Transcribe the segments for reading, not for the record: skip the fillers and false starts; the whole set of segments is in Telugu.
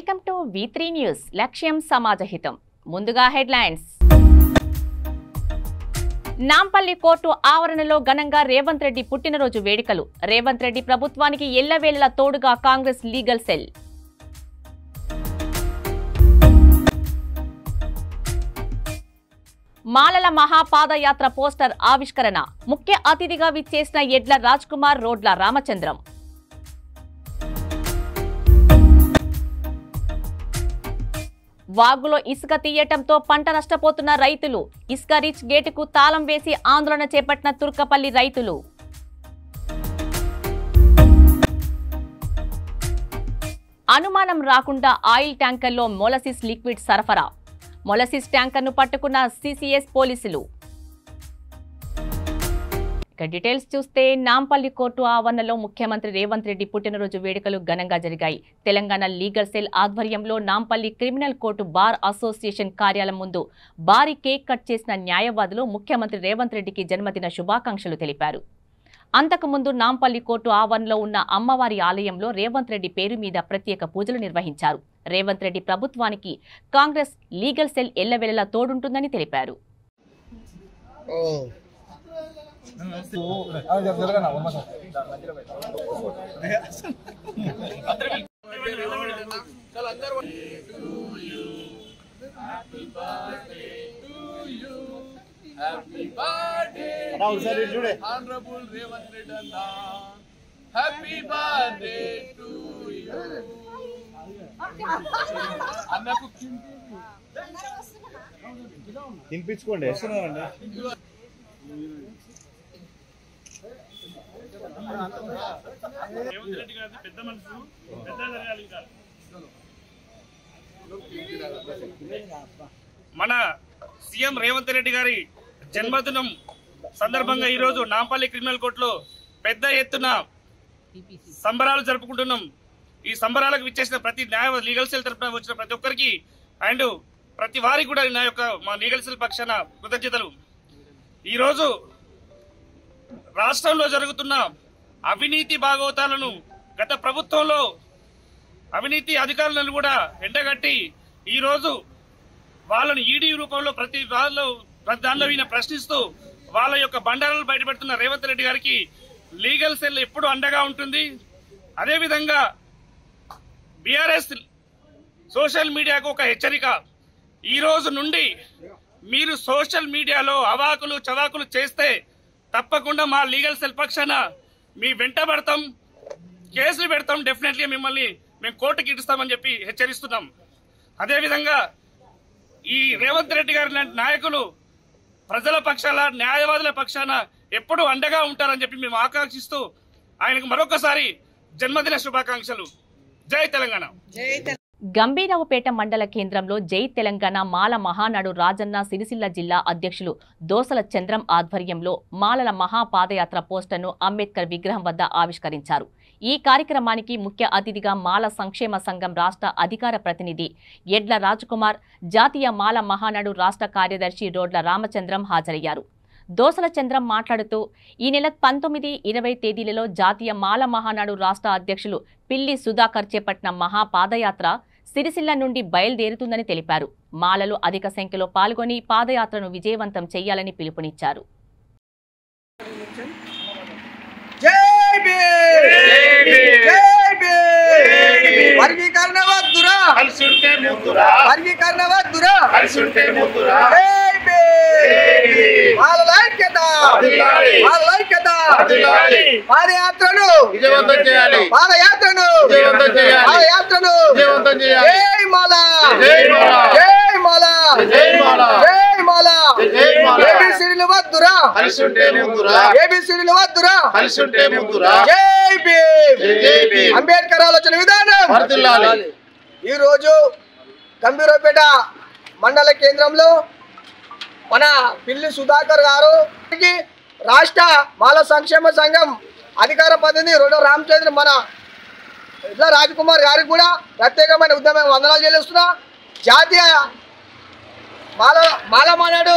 Welcome to V3 news. లక్ష్యం సమాజహితం. ముందుగా హెడ్లైన్స్. నాంపల్లి కోర్టు ఆవరణలో ఘనంగా రేవంత్ రెడ్డి పుట్టినరోజు వేడుకలు. రేవంత్ రెడ్డి ప్రభుత్వానికి ఎల్లవేళలా తోడుగా కాంగ్రెస్ లీగల్ సెల్. మాలల మహాపాదయాత్ర పోస్టర్ ఆవిష్కరణ. ముఖ్య అతిథిగా విచ్చేసిన ఎడ్ల రాజ్ కుమార్, రోడ్ల రామచంద్రం. వాగులో ఇసుక తీయటంతో పంట నష్టపోతున్న రైతులు. ఇసుక రీచ్ గేటుకు తాళం వేసి ఆందోళన చేపట్టిన తుర్కపల్లి రైతులు. అనుమానం రాకుండా ఆయిల్ ట్యాంకర్లో మొలసిస్ లిక్విడ్ సరఫరా. మొలసిస్ ట్యాంకర్ను పట్టుకున్న సిసిఎస్ పోలీసులు. డీటెయిల్స్ చూస్తే నాంపల్లి కోర్టు ఆవరణలో ముఖ్యమంత్రి రేవంత్ రెడ్డి పుట్టినరోజు వేడుకలు ఘనంగా జరిగాయి. తెలంగాణ లీగల్ సెల్ ఆధ్వర్యంలో Nampally criminal court bar association కార్యాలయం ముందు భారీ కేక్ కట్ చేసిన న్యాయవాదులు ముఖ్యమంత్రి రేవంత్ రెడ్డికి జన్మదిన శుభాకాంక్షలు తెలిపారు. అంతకుముందు నాంపల్లి కోర్టు ఆవరణలో ఉన్న అమ్మవారి ఆలయంలో రేవంత్ రెడ్డి పేరు మీద ప్రత్యేక పూజలు నిర్వహించారు. రేవంత్ రెడ్డి ప్రభుత్వానికి కాంగ్రెస్ లీగల్ సెల్ ఎల్లవెల్లలా తోడుంటుందని తెలిపారు. Happy birthday, Honorable Revanth Reddy Anna. Happy birthday to you. అన్నకు తినిపించుకోండి. రేవంత్ రెడ్డి గారి పెద్ద మనసు పెద్ద జరగాలి. మన సీఎం రేవంత్ రెడ్డి గారి జన్మదినం సందర్భంగా ఈరోజు నాంపల్లి క్రిమినల్ కోర్టులో పెద్ద ఎత్తున సంబరాలు జరుపుకుంటున్నాం. ఈ సంబరాలకు విచ్చేసిన ప్రతి లీగల్ సెల్ తరఫున వచ్చిన ప్రతి ఒక్కరికి అండ్ ప్రతి వారికి కూడా మా లీగల్ సెల్ పక్షాన కృతజ్ఞతలు. ఈరోజు రాష్ట్రంలో జరుగుతున్న అవినీతి భాగవతాలను, గత ప్రభుత్వంలో అవినీతి అధికారులను కూడా ఎండగట్టి ఈరోజు వాళ్ళను ఈడీ రూపంలో ప్రతి దానిలో ఈయన ప్రశ్నిస్తూ వాళ్ళ యొక్క బండారాలు బయటపెడుతున్న రేవంత్ రెడ్డి గారికి లీగల్ సెల్ ఎప్పుడు అండగా ఉంటుంది. అదేవిధంగా బీఆర్ఎస్ సోషల్ మీడియాకు ఒక హెచ్చరిక. ఈ రోజు నుండి మీరు సోషల్ మీడియాలో అవాకులు చవాకులు చేస్తే తప్పకుండా మా లీగల్ సెల్ పక్షాన మీ వెంట పడతాం, కేసులు పెడతాం, డెఫినెట్లీ మిమ్మల్ని మేము కోర్టుకి ఇడుస్తామని చెప్పి హెచ్చరిస్తున్నాం. అదేవిధంగా ఈ రేవంత్ రెడ్డి గారి లాంటి నాయకులు ప్రజల పక్షాన, న్యాయవాదుల పక్షాన ఎప్పుడు అండగా ఉంటారని చెప్పి మేము ఆకాంక్షిస్తూ ఆయనకు మరొకసారి జన్మదిన శుభాకాంక్షలు. జై తెలంగాణ. గంభీరావుపేట మండల కేంద్రంలో జై తెలంగాణ మాల మహానాడు రాజన్న సిరిసిల్ల జిల్లా అధ్యక్షులు దోసల చంద్రం ఆధ్వర్యంలో మాలల మహాపాదయాత్ర పోస్టర్ను అంబేద్కర్ విగ్రహం వద్ద ఆవిష్కరించారు. ఈ కార్యక్రమానికి ముఖ్య అతిథిగా మాల సంక్షేమ సంఘం రాష్ట్ర అధికార ప్రతినిధి ఎడ్ల రాజ్ కుమార్, జాతీయ మాల మహానాడు రాష్ట్ర కార్యదర్శి రోడ్ల రామచంద్రం హాజరయ్యారు. దోసల చంద్రం మాట్లాడుతూ ఈ నెల 19, 20 తేదీలలో జాతీయ మాల మహానాడు రాష్ట్ర అధ్యక్షులు పిల్లి సుధాకర్ చేపట్టిన మహాపాదయాత్ర సిరిసిల్ల నుండి బయలుదేరుతుందని తెలిపారు. మాలలు అధిక సంఖ్యలో పాల్గొని పాదయాత్రను విజయవంతం చేయాలని పిలుపునిచ్చారు. పాదయాత్రను విజయవంతం చేయాలి. జై మాల, జై మాల, జై మాల, జై మాల, జై మాల. ఏబిసిడీలు వద్దురా, ఏబిసిడీలు వద్దురా, జై భీమ్. అంబేద్కర్ ఆలోచన విధానం. ఈ రోజు గంభీరావుపేట మండల కేంద్రంలో మన పిల్లి సుధాకర్ గారు, రాష్ట్ర మాల సంక్షేమ సంఘం అధికార ప్రతినిధి రోడ్ల రామచంద్ర, మన ఎడ్ల రాజ్ కుమార్ గారికి కూడా ప్రత్యేకమైన ఉద్యమ వందనాలు చెల్లిస్తున్నా. జాతీయ మాల మహానాడు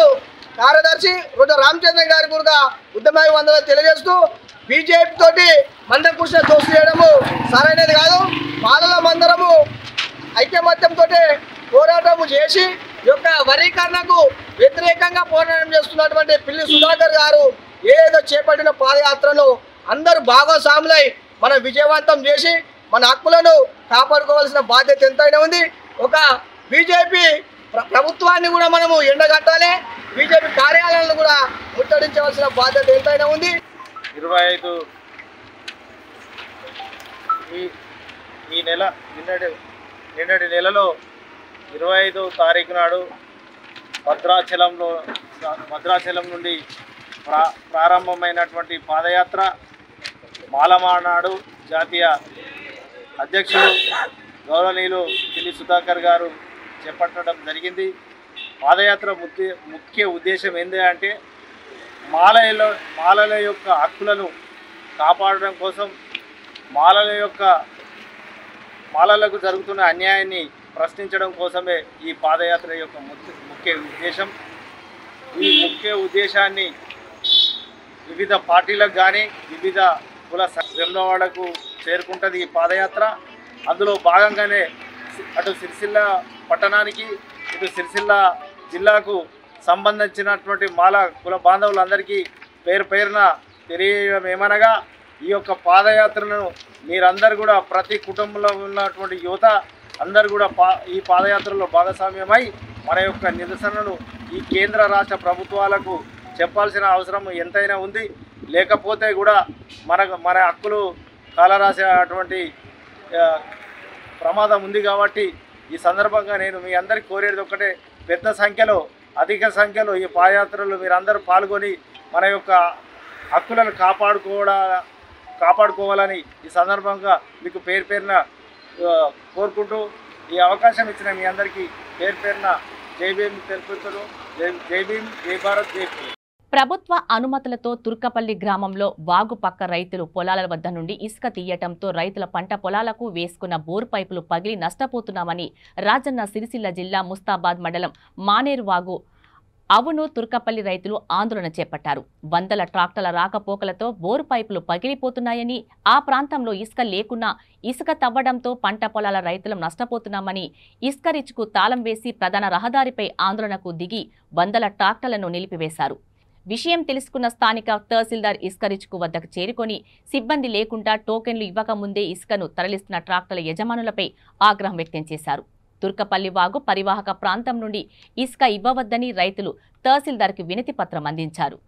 కార్యదర్శి రోడ్ల రామచంద్ర గారి కూడా ఉద్యమ వందనాలు తెలియజేస్తూ, బీజేపీ తోటి మందకృష్ణ దోస్తు చేయడము సరైనది కాదు. మాలల మందరము ఐకమత్యంతో పోరాటం చేసి ఈ యొక్క వరీకరణకు వ్యతిరేకంగా పోరాటం చేస్తున్నటువంటి పిల్లి సుధాకర్ గారు ఏదో చేపట్టిన పాదయాత్రను అందరూ భాగస్వాములై మనం విజయవంతం చేసి మన హక్కులను కాపాడుకోవాల్సిన బాధ్యత ఎంతైనా ఉంది. ఒక బీజేపీ ప్రభుత్వాన్ని కూడా మనము ఎండగట్టాలి, బీజేపీ కార్యాలయాలను కూడా ముట్టడించవలసిన బాధ్యత ఎంతైనా ఉంది. 25 ఈ నెల నిన్నటి నెలలో 25వ తారీఖు నాడు భద్రాచలం నుండి ప్రారంభమైనటువంటి పాదయాత్ర మాలమానాడు జాతీయ అధ్యక్షులు గౌరవనీయులు పిల్లి సుధాకర్ గారు చేపట్టడం జరిగింది. పాదయాత్ర ముఖ్య ఉద్దేశం ఏంటి అంటే మాలల యొక్క హక్కులను కాపాడడం కోసం, మాలలకు జరుగుతున్న అన్యాయాన్ని ప్రశ్నించడం కోసమే ఈ పాదయాత్ర యొక్క ముఖ్య ఉద్దేశం. ఈ ముఖ్య ఉద్దేశాన్ని వివిధ పార్టీలకు కానీ వివిధ కుల వెమ్లవాడకు చేరుకుంటుంది ఈ పాదయాత్ర. అందులో భాగంగానే అటు సిరిసిల్ల పట్టణానికి ఇటు సిరిసిల్ల జిల్లాకు సంబంధించినటువంటి మాల కుల బాంధవులందరికీ పేరున తెలియడం ఏమనగా, ఈ యొక్క పాదయాత్రను మీరందరూ కూడా ప్రతి కుటుంబంలో ఉన్నటువంటి యువత అందరూ కూడా ఈ పాదయాత్రలో భాగస్వామ్యమై మన యొక్క నిరసనను ఈ కేంద్ర రాష్ట్ర ప్రభుత్వాలకు చెప్పాల్సిన అవసరం ఎంతైనా ఉంది. లేకపోతే కూడా మన హక్కులు కాలరాసేటువంటి ప్రమాదం ఉంది. కాబట్టి ఈ సందర్భంగా నేను మీ అందరికీ కోరేది ఒకటే, అధిక సంఖ్యలో ఈ పాదయాత్రలో మీరందరూ పాల్గొని మన యొక్క హక్కులను కాపాడుకోవాలని ఈ సందర్భంగా మీకు పేరున కోరుకుంటూ ఈ అవకాశం ఇచ్చిన మీ అందరికీ పేరున జై భీమ్ తెలుపుతున్నాను. జై భీమ్, జై భారత్, జై భీమ్. ప్రభుత్వ అనుమతులతో తుర్కపల్లి గ్రామంలో వాగు పక్క రైతులు పొలాల వద్ద నుండి ఇసుక తీయటంతో రైతుల పంట పొలాలకు వేసుకున్న బోరు పైపులు పగిలి నష్టపోతున్నామని రాజన్న సిరిసిల్ల జిల్లా ముస్తాబాద్ మండలం మానేరు వాగు అవునూర్ తుర్కపల్లి రైతులు ఆందోళన చేపట్టారు. వందల ట్రాక్టర్ల రాకపోకలతో బోరు పైపులు పగిలిపోతున్నాయని, ఆ ప్రాంతంలో ఇసుక లేకున్నా ఇసుక తవ్వడంతో పంట పొలాల రైతులు నష్టపోతున్నామని, ఇసుక రిచ్కు తాళం వేసి ప్రధాన రహదారిపై ఆందోళనకు దిగి వందల ట్రాక్టర్లను నిలిపివేశారు. విషయం తెలుసుకున్న స్థానిక తహసీల్దార్ ఇసుక రిచ్కు వద్దకు చేరుకొని సిబ్బంది లేకుండా టోకెన్లు ఇవ్వకముందే ఇసుకను తరలిస్తున్న ట్రాక్టర్ల యజమానులపై ఆగ్రహం వ్యక్తం చేశారు. తుర్కపల్లి వాగు పరివాహక ప్రాంతం నుండి ఇసుక ఇవ్వవద్దని రైతులు తహసీల్దార్కి వినతి పత్రం అందించారు.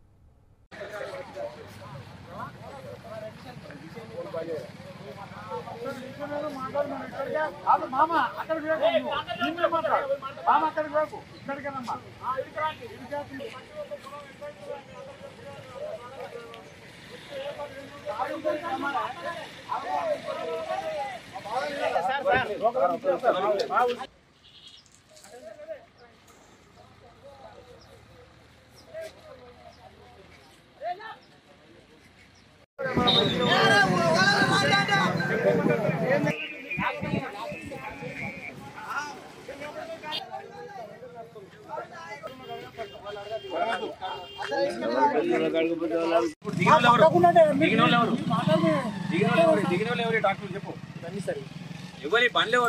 ఎవరి బండ్లు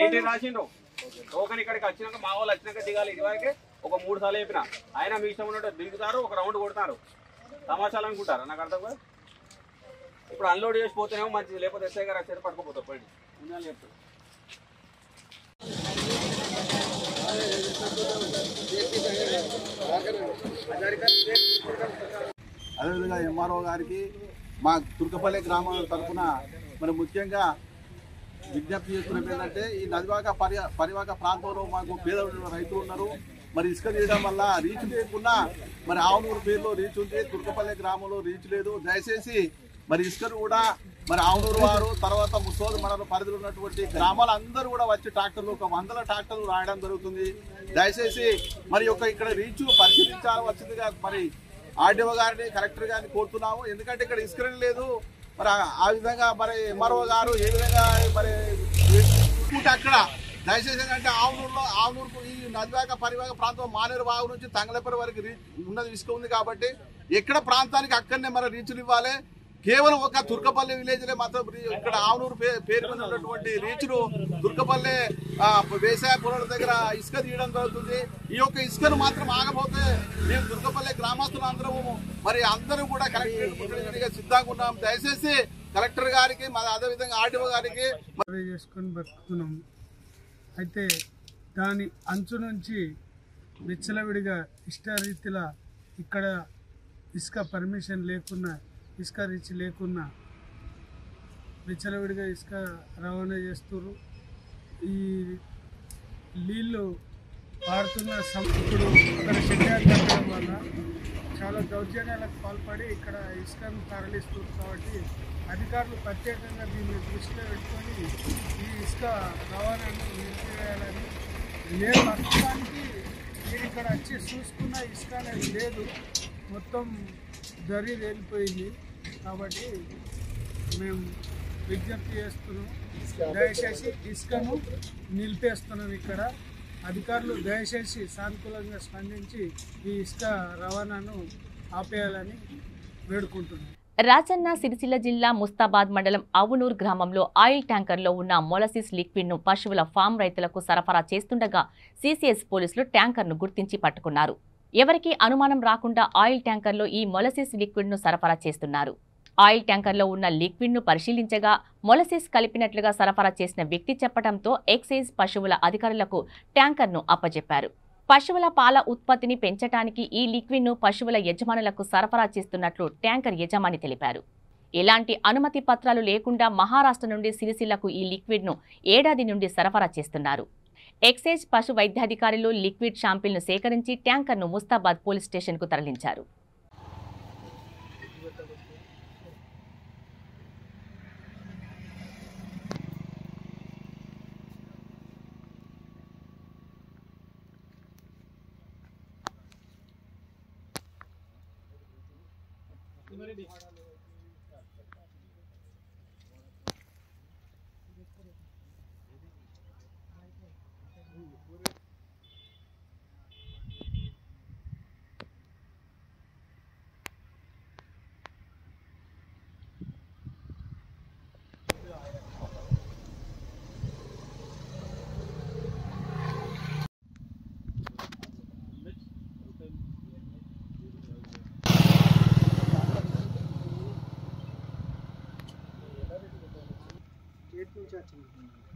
ఏంటి రాసిండ్రు టోకన్ ఇక్కడికి వచ్చినాక మా వాళ్ళు వచ్చినాక దిగాలి. ఇదివరకే ఒక 3 సార్లు చెప్పిన ఆయన మీ ఇష్టం ఉన్నట్టు దిగుతారు, ఒక రౌండ్ కొడతారు, తమాషాలు అనుకుంటారు. నాకు అర్థం కాదు. ఇప్పుడు అన్లోడ్ చేసి పోతేనేమో మంచిది, లేకపోతే ఎస్ఐ గారు వచ్చేది పట్టుకోపోతారు. పోయి ఉండాలి చెప్తారు. అదేవిధంగా ఎంఆర్ఓ గారికి మా తుర్కపల్లి గ్రామం తరఫున మరి ముఖ్యంగా విజ్ఞప్తి చేస్తున్నది ఏంటంటే, ఈ నదివాక పరివాక ప్రాంతంలో మాకు పేద రైతులు ఉన్నారు. మరి ఇసుక తీయడం వల్ల రీచ్ లేకుండా మరి ఆవునూరు పేరులో రీచ్ ఉంది, తుర్కపల్లి గ్రామంలో రీచ్ లేదు. దయచేసి మరి ఇసుకను కూడా మరి ఆవునూరు వారు, తర్వాత ముసోలు మండల పరిధిలో ఉన్నటువంటి గ్రామాలందరూ కూడా వచ్చి ట్రాక్టర్లు ఒక 100 ట్రాక్టర్లు రాయడం జరుగుతుంది. దయచేసి మరి ఇక్కడ రీచ్ పరిశీలించాల్సిందిగా మరి ఆర్డీఓ గారిని కలెక్టర్ గారిని కోరుతున్నాము. ఎందుకంటే ఇక్కడ ఇసుక లేదు. మరి ఆ విధంగా మరి ఎంఆర్ఓ గారు ఏ విధంగా మరి అక్కడ దయచేసి ఏంటంటే ఆవునూరుకు ఈ నదివాక పరివాహక ప్రాంతం మానేరు వాగు నుంచి తంగలపల్లి వరకు ఉన్నది ఇసుక ఉంది కాబట్టి ఎక్కడ ప్రాంతానికి అక్కడనే మరి రీచ్లు ఇవ్వాలి. కేవలం ఒక తుర్కపల్లి విలేజ్లే మాత్రం ఇక్కడ ఆవునూరు పేరు మీద ఉన్నటువంటి రీచ్లు తుర్కపల్లి వ్యవసాయ పొలాల దగ్గర ఇసుక తీయడం జరుగుతుంది. ఈ యొక్క ఇసుకను మాత్రం ఆగపోతే మేము తుర్కపల్లి గ్రామస్తులు అందరూ కూడా కలెక్టరేట్ సిద్ధంగా ఉన్నాం. దయచేసి కలెక్టర్ గారికి అదేవిధంగా ఆర్డీఓ గారికి చేసుకొని బతుకుతున్నాం. అయితే దాని అంచు నుంచి విచ్చలవిడిగా ఇష్టరీతిలా ఇక్కడ ఇసుక పర్మిషన్ లేకున్నా ఇసుక రీచ్ లేకున్నా విచ్చలవిడిగా ఇసుక రవాణా చేస్తున్నారు. ఈ నీళ్ళు పారుతున్న ఇప్పుడు అక్కడ షెడ్యూల్ కట్టడం వల్ల చాలా దౌర్జన్యాలకు పాల్పడి ఇక్కడ ఇసుకను తరలిస్తున్నారు. కాబట్టి అధికారులు ప్రత్యేకంగా దీన్ని దృష్టిలో పెట్టుకొని ఈ ఇసుక రవాణాను నిలిపివేయాలని. లేదు ప్రస్తుతానికి మీరు ఇక్కడ వచ్చి చూసుకున్న ఇసుక అనేది లేదు, మొత్తం దరి వెళ్ళిపోయింది. కాబట్టి మేము విజ్ఞప్తి చేస్తున్నాం, దయచేసి ఇసుకను నిలిపేస్తున్నాం. ఇక్కడ అధికారులు దయచేసి సానుకూలంగా స్పందించి ఈ ఇసుక రవాణాను ఆపేయాలని వేడుకుంటున్నాం. రాజన్న సిరిసిల్ల జిల్లా ముస్తాబాద్ మండలం అవునూర్ గ్రామంలో ఆయిల్ ట్యాంకర్లో ఉన్న మొలసిస్ లిక్విడ్ను పశువుల ఫామ్ రైతులకు సరఫరా చేస్తుండగా సిసిఎస్ పోలీసులు ట్యాంకర్ను గుర్తించి పట్టుకున్నారు. ఎవరికీ అనుమానం రాకుండా ఆయిల్ ట్యాంకర్లో ఈ మొలసిస్ లిక్విడ్ను సరఫరా చేస్తున్నారు. ఆయిల్ ట్యాంకర్లో ఉన్న లిక్విడ్ను పరిశీలించగా మొలసిస్ కలిపినట్లుగా సరఫరా చేసిన వ్యక్తి చెప్పడంతో ఎక్సైజ్ పశువుల అధికారులకు ట్యాంకర్ను అప్పజెప్పారు. పశువుల పాల ఉత్పత్తిని పెంచడానికి ఈ లిక్విడ్ను పశువుల యజమానులకు సరఫరా చేస్తున్నట్లు ట్యాంకర్ యజమాని తెలిపారు. ఎలాంటి అనుమతి పత్రాలు లేకుండా మహారాష్ట్ర నుండి సిరిసిల్లకు ఈ లిక్విడ్ను ఏడాది నుండి సరఫరా చేస్తున్నారు. ఎక్సైజ్ పశు వైద్యాధికారులు లిక్విడ్ శాంపిల్ను సేకరించి ట్యాంకర్ను ముస్తాబాద్ పోలీస్ స్టేషన్కు తరలించారు.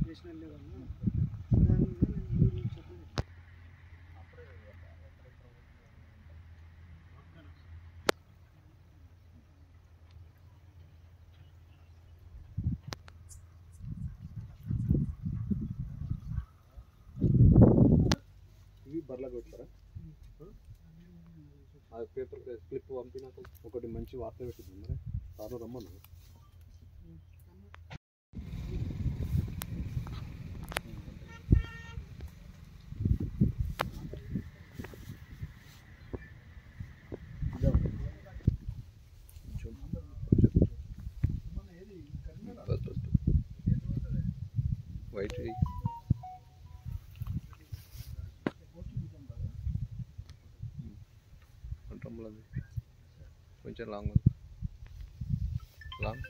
నేషనల్ లెవెల్లో ఇవి బర్లా కొడతారా? ఆ పేపర్ క్లిప్ పంపినాక ఒకటి మంచి వార్త పెట్టింది మరి సార్లు రమ్మన్నా. వైట్ అంటాం కొంచెం లాంగ్ లాంగ్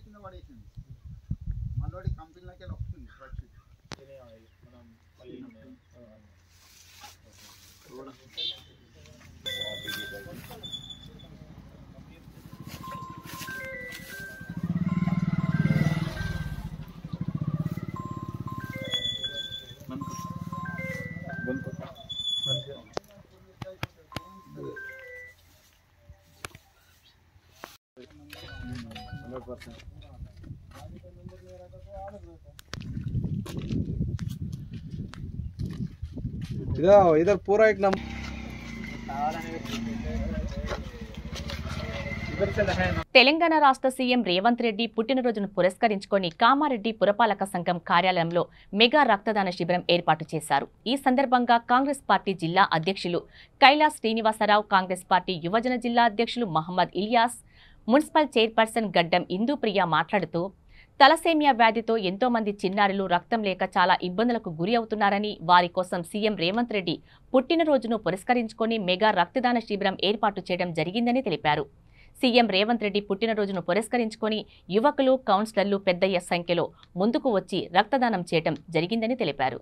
కింద పడేసింది మళ్ళీ కంపెనీలకి వస్తుంది. इधर पूरा एक नंबर తెలంగాణ రాష్ట్ర సీఎం రేవంత్ రెడ్డి పుట్టినరోజును పురస్కరించుకొని కామారెడ్డి పురపాలక సంఘం కార్యాలయంలో మెగా రక్తదాన శిబిరం ఏర్పాటు చేశారు. ఈ సందర్భంగా కాంగ్రెస్ పార్టీ జిల్లా అధ్యక్షులు కైలాస్ శ్రీనివాసరావు, కాంగ్రెస్ పార్టీ యువజన జిల్లా అధ్యక్షులు మహమ్మద్ ఇలియాస్, మున్సిపల్ చైర్పర్సన్ గడ్డం ఇందూప్రియ మాట్లాడుతూ తలసేమియా వ్యాధితో ఎంతో మంది చిన్నారులు రక్తం లేక చాలా ఇబ్బందులకు గురి అవుతున్నారని, వారి కోసం సీఎం రేవంత్ రెడ్డి పుట్టినరోజును పురస్కరించుకొని మెగా రక్తదాన శిబిరం ఏర్పాటు చేయడం జరిగిందని తెలిపారు. సీఎం రేవంత్ రెడ్డి పుట్టినరోజును పురస్కరించుకొని యువకులు, కౌన్సిలర్లు పెద్ద సంఖ్యలో ముందుకు వచ్చి రక్తదానం చేయడం జరిగిందని తెలిపారు.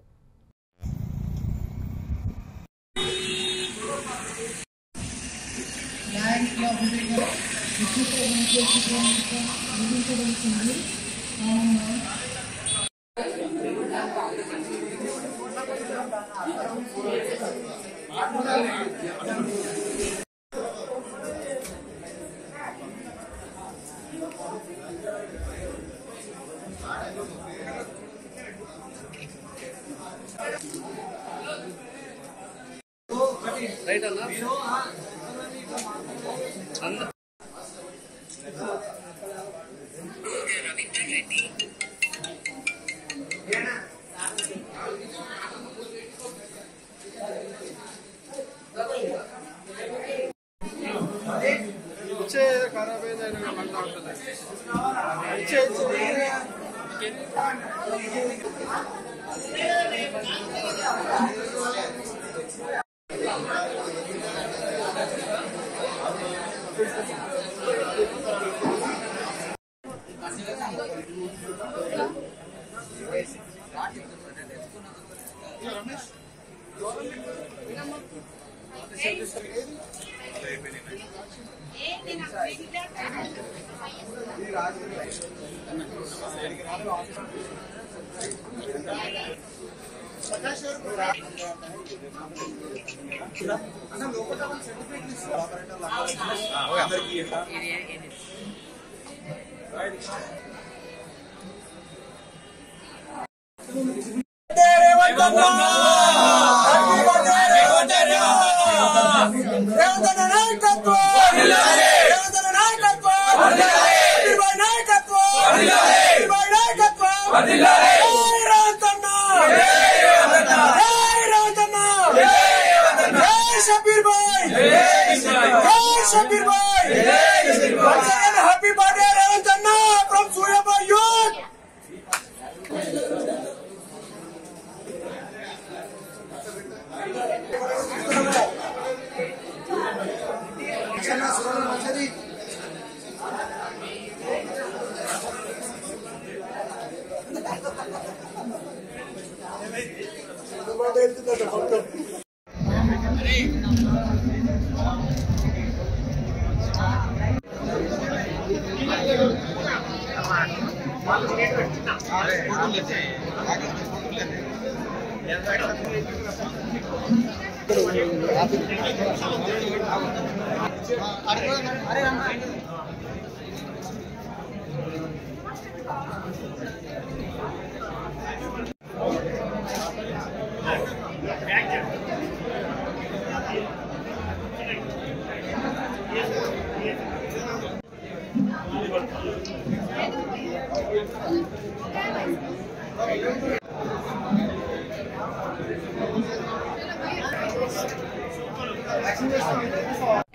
Happy birthday, Ravant Anna from Suryapur Youth.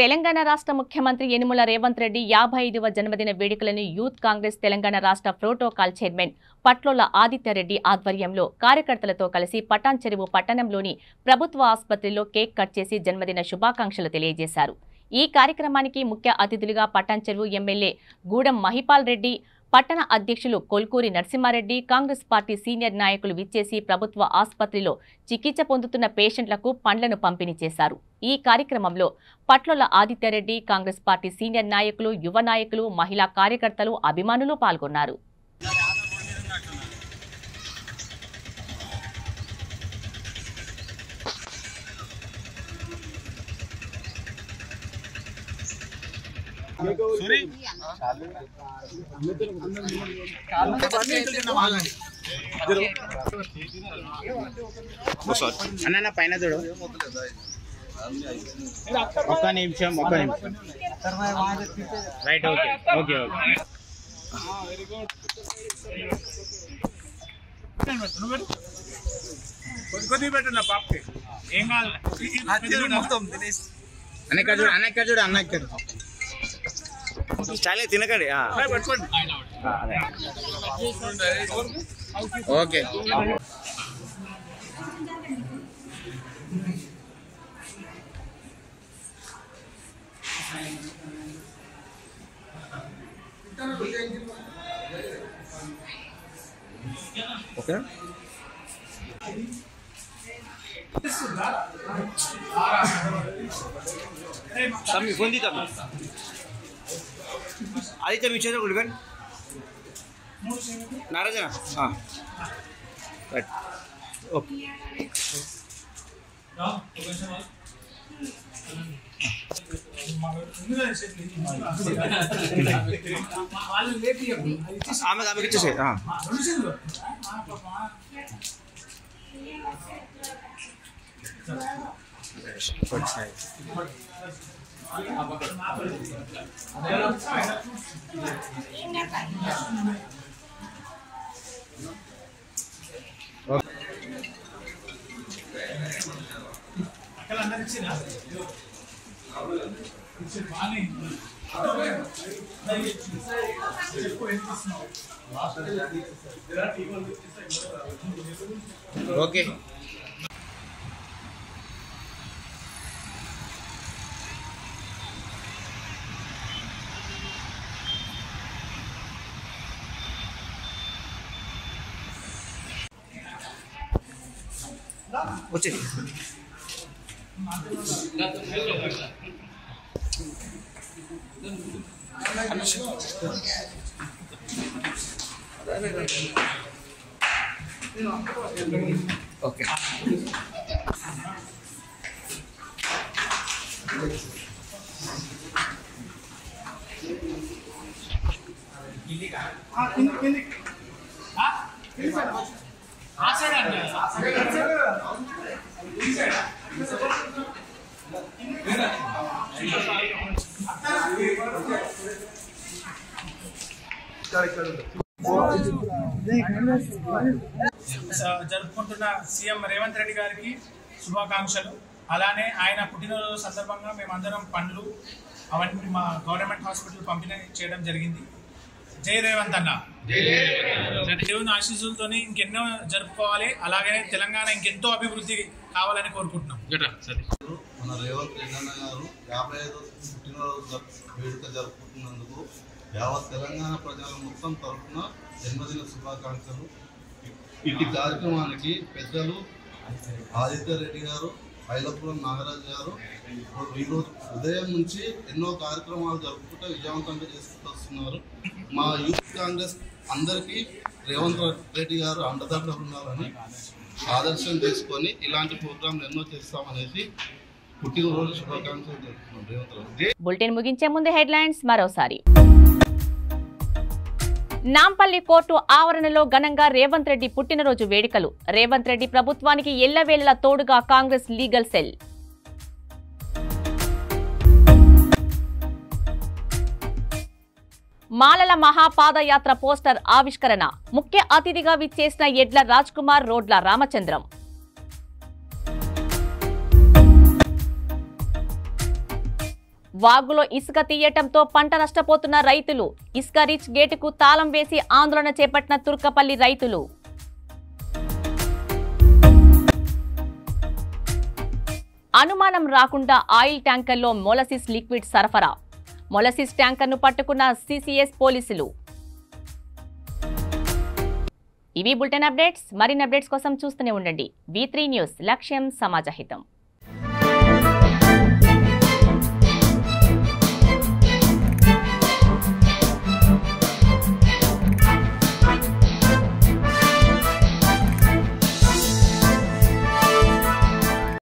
Telangana రాష్ట్ర ముఖ్యమంత్రి యనుమల రేవంత్ రెడ్డి 55వ జన్మదిన వేడుకలను యూత్ కాంగ్రెస్ తెలంగాణ రాష్ట్ర ప్రోటోకాల్ చైర్మన్ పట్లోల ఆదిత్యరెడ్డి ఆధ్వర్యంలో కార్యకర్తలతో కలిసి పటాన్ చెరువు పట్టణంలోని ప్రభుత్వ ఆసుపత్రిలో కేక్ కట్ చేసి జన్మదిన శుభాకాంక్షలు తెలియజేశారు. ఈ కార్యక్రమానికి ముఖ్య అతిథులుగా పటాన్ చెరువు ఎమ్మెల్యే గూడెం మహిపాల్ రెడ్డి, పట్టణ అధ్యక్షులు కొల్కూరి నరసింహారెడ్డి, కాంగ్రెస్ పార్టీ సీనియర్ నాయకులు విచ్చేసి ప్రభుత్వ ఆసుపత్రిలో చికిత్స పొందుతున్న పేషెంట్లకు పండ్లను పంపిణీ చేశారు. ఈ కార్యక్రమంలో పట్లోల ఆదిత్యరెడ్డి, కాంగ్రెస్ పార్టీ సీనియర్ నాయకులు, యువ నాయకులు, మహిళా కార్యకర్తలు, అభిమానులు పాల్గొన్నారు. అన్న పైన చూడు ఒక్క నిమిషం రైట్ ఓకే ఓకే ఓకే కొద్ది పెట్టండి పాపకి ఏం కాదు అన్న ఇక్కడ చూడు అన్న ఇక్కడ చాలే తినకండి పట్టుకోండి ఓకే ఓకే तम्मी फोन दी तम्मी आदित्य विचार उड़गन नाराज ना हाँ राइट ओके आमे आमे किच्चे से हाँ ओके వచ్చే ఓకే జరుపుకుంటున్న సీఎం రేవంత్ రెడ్డి గారికి శుభాకాంక్షలు. అలానే ఆయన పుట్టినరోజు సందర్భంగా మేమందరం పండ్లు అవన్నీ మా గవర్నమెంట్ హాస్పిటల్ పంపిణీ చేయడం జరిగింది. జై రేవంత్ అన్న. దేవుని ఆశీస్సులతో ఇంకెన్నో జరుపుకోవాలి. అలాగే తెలంగాణ ఇంకెంతో అభివృద్ధి కావాలని కోరుకుంటున్నాం. మన రేవంత్ రెడ్డి అన్న గారు 55వ పుట్టినరోజు వేడుక జరుపుకుంటున్నందుకు యావత్ తెలంగాణ ప్రజల మొత్తం తరఫున జన్మదిన శుభాకాంక్షలు. ఇటు కార్యక్రమానికి పెద్దలు ఆదిత్య రెడ్డి గారు, ఐలపురం నాగరాజు గారు ఈరోజు ఉదయం నుంచి ఎన్నో కార్యక్రమాలు జరుపుకుంటూ విజయవంతంగా చేసుకుంటూ వస్తున్నారు. మా యూత్ కాంగ్రెస్ అందరికీ రేవంత్ రెడ్డి గారు అండదండలు ఉండాలని ఆదర్శం తీసుకొని ఇలాంటి ప్రోగ్రాంలు ఎన్నో చేస్తామనేసి పుట్టినరోజు శుభాకాంక్షలు జరుపుతున్నాం రేవంత్ రెడ్డి. బులెటిన్ ముగించే ముందు హెడ్లైన్స్ మరోసారి. నాంపల్లి కోర్టు ఆవరణలో ఘనంగా రేవంత్ రెడ్డి పుట్టినరోజు వేడుకలు. రేవంత్ రెడ్డి ప్రభుత్వానికి ఎల్లవేళలా తోడుగా కాంగ్రెస్ లీగల్ సెల్. మాలల మహాపాదయాత్ర పోస్టర్ ఆవిష్కరణ. ముఖ్య అతిథిగా విచ్చేసిన ఎడ్ల రాజ్ కుమార్, రోడ్ల రామచంద్రం. వాగులో ఇసుక తీయటంతో పంట నష్టపోతున్న రైతులు. ఇసుక రీచ్ గేటుకు తాళం వేసి ఆందోళన చేపట్టిన తుర్కపల్లి రైతులు. అనుమానం రాకుండా ఆయిల్ ట్యాంకర్లో మొలసిస్ లిక్విడ్ సరఫరా. మొలసిస్ ట్యాంకర్ను పట్టుకున్న సిసిఎస్ పోలీసులు. ఇవి బులెటిన్ అప్డేట్స్. మరిన్ని అప్డేట్స్ కోసం చూస్తూనే ఉండండి V3 న్యూస్. లక్ష్యం సమాజహితం.